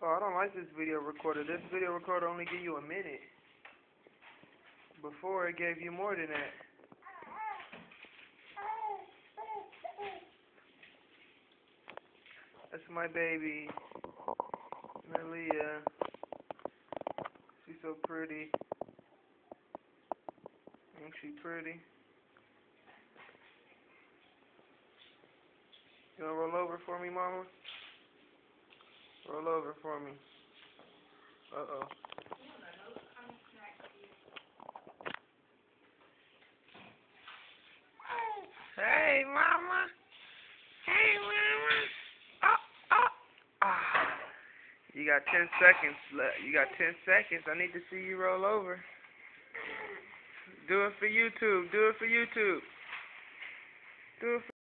Oh, I don't like this video recorder. This video recorder only give you a minute. Before it gave you more than that. That's my baby, Malia. She's so pretty. Ain't she pretty? You wanna roll over for me, mama? Roll over for me. Uh-oh. Hey, mama. Hey, mama. Oh, oh. Ah. You got 10 seconds left. You got 10 seconds. I need to see you roll over. Do it for YouTube. Do it for YouTube. Do it for